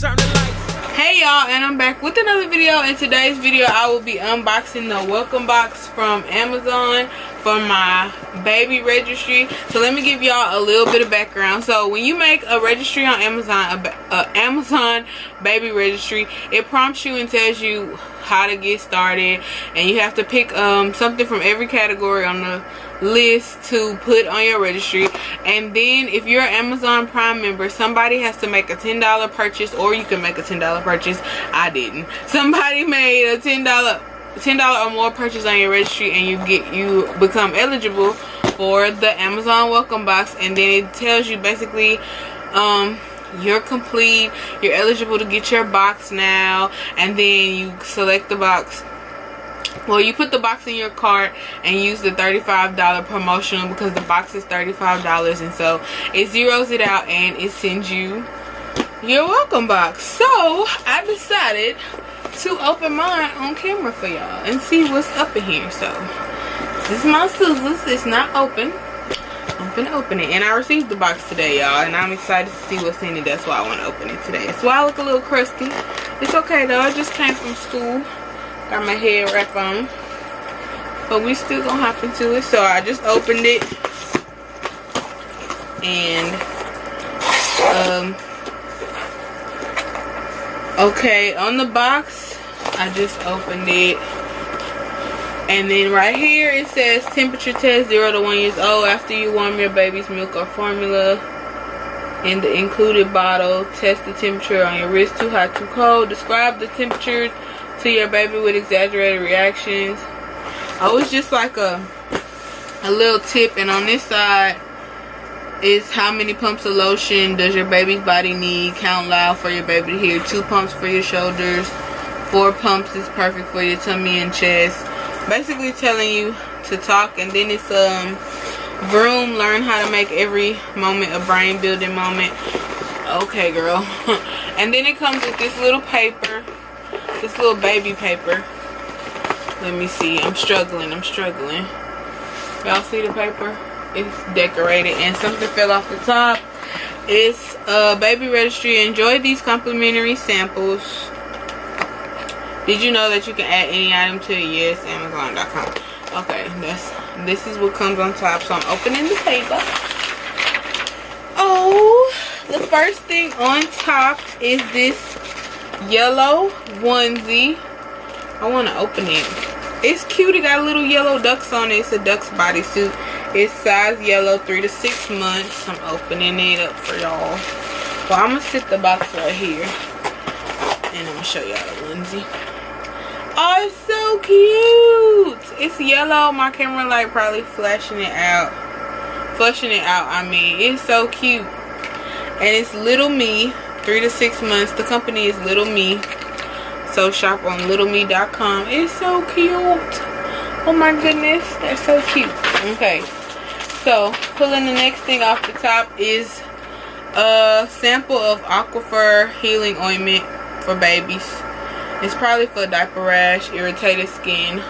Turn the lights. Hey y'all, and I'm back with another video. In today's video I will be unboxing the welcome box from Amazon for my baby registry. So let me give y'all a little bit of background. So when you make a registry on Amazon, Amazon baby registry, it prompts you and tells you how to get started, and you have to pick something from every category on the list to put on your registry. And then if you're an Amazon Prime member, somebody has to make a $10 purchase, or you can make a $10 purchase. I didn't. Somebody made a $10 or more purchase on your registry, and you become eligible for the Amazon welcome box. And then it tells you basically you're complete, you're eligible to get your box now, and then you select the box. Well, you put the box in your cart and use the $35 promotional, because the box is $35, and so it zeroes it out and it sends you your welcome box. So I decided to open mine on camera for y'all and see what's up in here. So this is my scissors. It's not open. I'm gonna open it, and I received the box today, y'all, and I'm excited to see what's in it. That's why I want to open it today. That's why I look a little crusty. It's okay though. I just came from school. Got my head wrap on, but we still gonna hop into it. So I just opened it, and okay, on the box I just opened it, and then right here it says temperature test 0 to 1 years old. After you warm your baby's milk or formula in the included bottle, test the temperature on your wrist, too hot, too cold. Describe the temperature to your baby with exaggerated reactions. Oh, it's just like a little tip. And on this side is how many pumps of lotion does your baby's body need. Count loud for your baby to hear. 2 pumps for your shoulders. 4 pumps is perfect for your tummy and chest. Basically telling you to talk. And then it's Vroom, learn how to make every moment a brain building moment. Okay, girl. And then it comes with this little paper. This little baby paper. Let me see. I'm struggling. Y'all see the paper? It's decorated, and something fell off the top. It's baby registry. Enjoy these complimentary samples. Did you know that you can add any item to it? Yes, Amazon.com. Okay, this is what comes on top. So I'm opening the paper. Oh, the first thing on top is this yellow onesie. I want to open it. It's cute. It got little yellow ducks on it. It's a duck's bodysuit. It's size yellow, 3 to 6 months. I'm opening it up for y'all. Well, I'm gonna sit the box right here, and I'm gonna show y'all the onesie. Oh, it's so cute. It's yellow. My camera light probably flashing it out. I mean, it's so cute, and it's little me. 3 to 6 months. The company is Little Me. So shop on littleme.com. It's so cute. Oh my goodness. That's so cute. Okay. So pulling the next thing off the top is a sample of Aquifer healing ointment for babies. It's probably for diaper rash, irritated skin,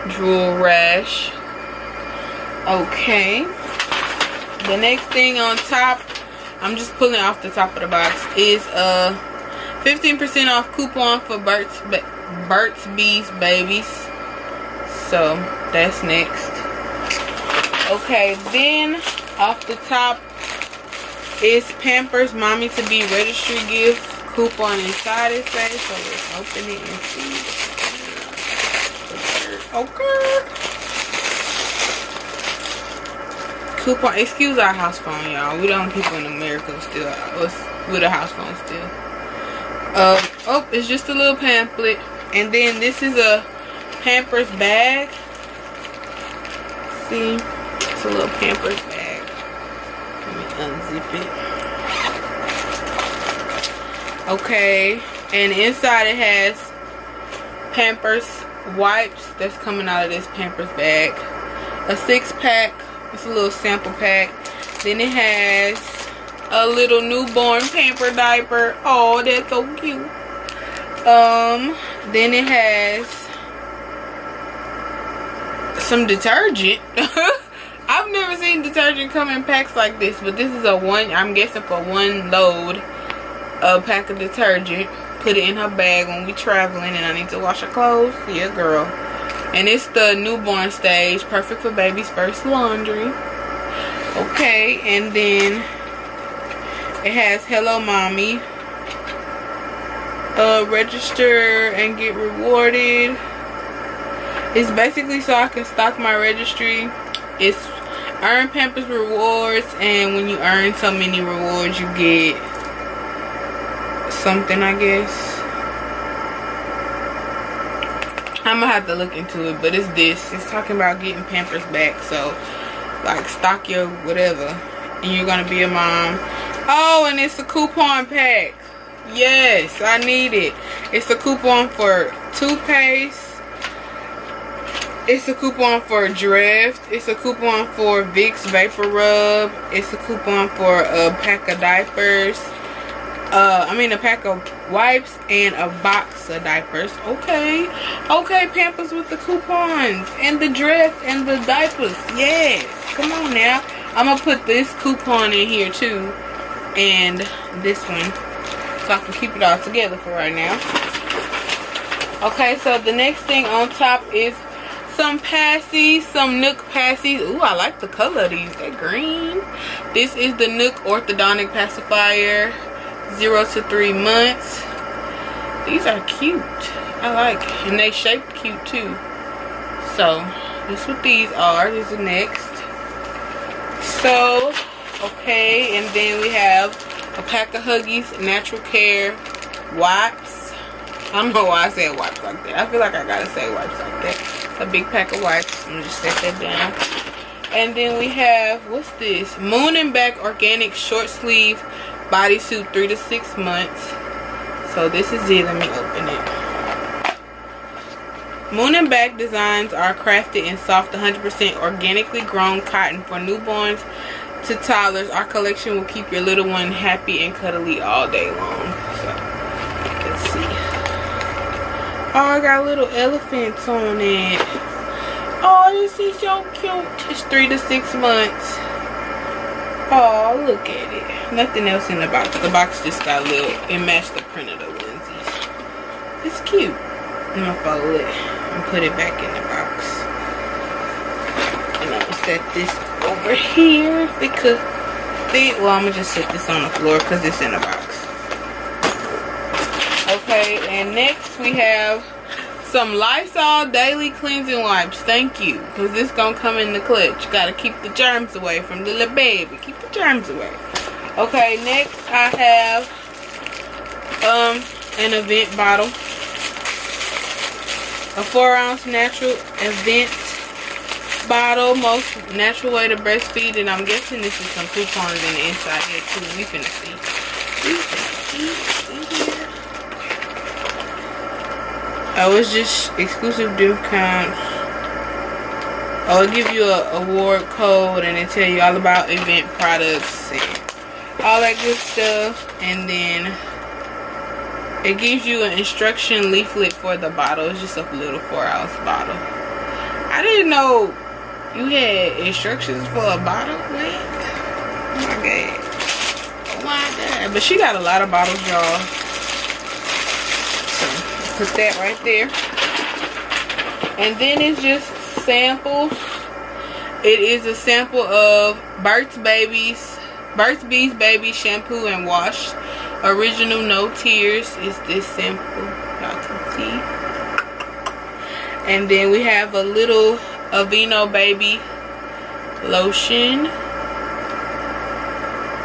drool rash. Okay. The next thing on top, I'm just pulling off the top of the box, is a 15% off coupon for Burt's Bees babies. So that's next. Okay, then off the top is Pampers Mommy to Be registry gift coupon inside it. So let's open it and see. Okay. Coupon. Excuse our house phone, y'all. We don't people in America still with a house phone still. Oh, it's just a little pamphlet. And then this is a Pampers bag. See, it's a little Pampers bag. Let me unzip it. Okay, and inside it has Pampers wipes that's coming out of this Pampers bag. A 6-pack. It's a little sample pack. Then it has a little newborn pamper diaper. Oh, that's so cute. Then it has some detergent. I've never seen detergent come in packs like this, but this is a one, I'm guessing for one load. a pack of detergent, put it in her bag when we traveling and I need to wash her clothes. Yeah, girl. And it's the newborn stage, perfect for baby's first laundry. Okay, and then it has Hello Mommy, register and get rewarded. It's basically so I can stock my registry. It's earn Pampers rewards, and when you earn so many rewards, you get something, I guess. I'm gonna have to look into it, but it's this. It's talking about getting Pampers back. So, like, stock your whatever, and you're gonna be a mom. Oh, and it's a coupon pack. Yes, I need it. It's a coupon for toothpaste. It's a coupon for Draft. It's a coupon for Vicks Vapor Rub. It's a coupon for a pack of diapers. A pack of wipes and a box of diapers. Okay. Okay, Pampers with the coupons. And the Draft and the diapers. Yes. Come on now. I'm going to put this coupon in here too. And this one. So I can keep it all together for right now. Okay, so the next thing on top is some passies, some Nuke passies. Ooh, I like the color of these. They're green. This is the Nuke Orthodontic Pacifier, 0 to 3 months. These are cute. I like it. And they shaped cute too. So, this is what these are. This is next. So, okay, and then we have a pack of Huggies Natural Care wipes. I don't know why I said wipes like that. I feel like I gotta say wipes like that. It's a big pack of wipes. I'm just set that down. And then we have, what's this? Moon and Back Organic Short Sleeve Bodysuit, 3 to 6 months. So this is it. Let me open it. Moon and Back designs are crafted in soft 100% organically grown cotton for newborns to toddlers. Our collection will keep your little one happy and cuddly all day long. So let's see. Oh, I got little elephants on it. Oh, this is so cute. It's 3 to 6 months. Oh, look at it. Nothing else in the box. The box just got little. It matched the print of the lenses. It's cute. I'm gonna fold it and put it back in the box. And I'm gonna set this over here if it could fit. Well, I'm gonna just set this on the floor because it's in a box. Okay, and next we have some Lysol daily cleansing wipes. Thank you, because this gonna come in the clutch. You gotta keep the germs away from the little baby. Keep the germs away. Okay, next I have an Avent bottle, a 4-ounce natural Avent bottle, most natural way to breastfeed. And I'm guessing this is some coupons in the inside here too. We finna see. Oh, it's just exclusive discounts. Oh, it'll give you a award code and it tell you all about event products and all that good stuff. And then it gives you an instruction leaflet for the bottle. It's just a little 4-ounce bottle. I didn't know you had instructions for a bottle. What? Oh my god. Oh my god. But she got a lot of bottles, y'all. Put that right there. And then it's just samples. It is a sample of Burt's Bees Baby Shampoo and Wash. Original No Tears is this sample. Y'all can see. And then we have a little Aveeno Baby Lotion.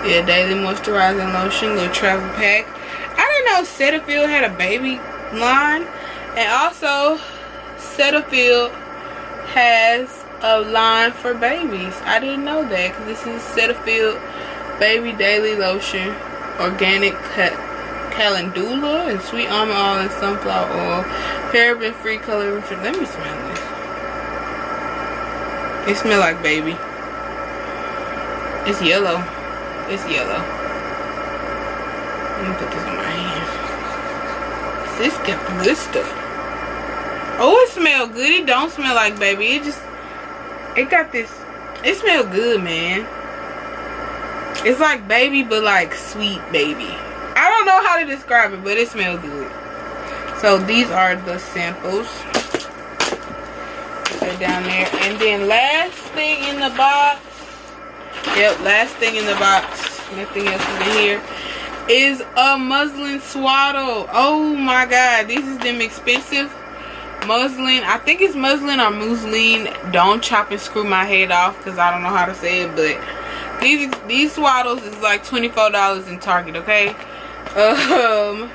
Yeah, daily moisturizing lotion. Little travel pack. I didn't know Cetaphil had a baby line. And also Cetaphil has a line for babies. I didn't know that, because this is Cetaphil Baby Daily Lotion, organic calendula and sweet almond oil and sunflower oil, paraben free, color free. Let me smell this. It smells like baby. It's yellow. It's yellow. Let me put this on my hand. This got the good stuff. Oh, it smells good. It don't smell like baby. It got this. It smells good, man. It's like baby, but like sweet baby. I don't know how to describe it, but it smells good. So these are the samples. Put that down there. And then last thing in the box. Yep, last thing in the box. Nothing else is in here. Is a muslin swaddle. Oh my god. These is them expensive muslin. I think it's muslin or muslin. Don't chop and screw my head off because I don't know how to say it. But these swaddles is like $24 in Target, okay? I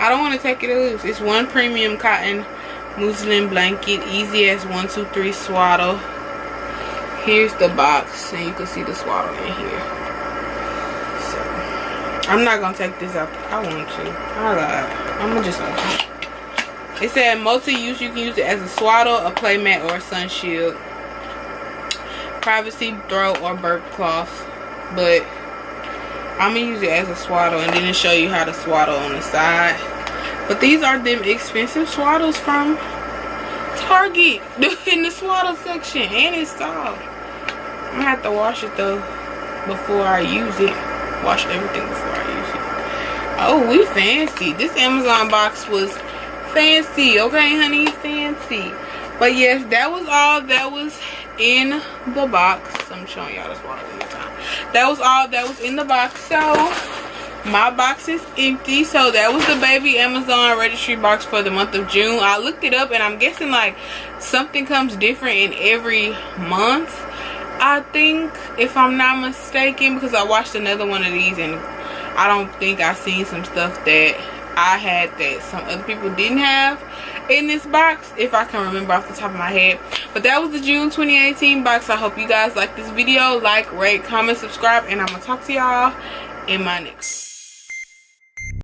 don't want to take it loose. It's one premium cotton muslin blanket, easy as 1, 2, 3 swaddle. Here's the box, and you can see the swaddle in here. So I'm not gonna take this out. I want to. I lied. I'm gonna just open it. It said multi-use. You can use it as a swaddle, a play mat, or a sun shield. Privacy throw or burp cloth, but I'm gonna use it as a swaddle, and then show you how to swaddle on the side. But these are them expensive swaddles from Target in the swaddle section, and it's soft. I'm gonna have to wash it though before I use it. Wash everything before I use it. Oh, we fancy. This Amazon box was fancy, okay, honey, fancy. But yes, that was all that was in the box. I'm showing y'all this water one more time. That was all that was in the box. So my box is empty. So that was the baby Amazon registry box for the month of June. I looked it up, and I'm guessing like something comes different in every month, I think, if I'm not mistaken, because I watched another one of these and I don't think I seen some stuff that I had that some other people didn't have in this box, if I can remember off the top of my head. But that was the June 2018 box. I hope you guys like this video. Like, rate, comment, subscribe, and I'm gonna talk to y'all in my next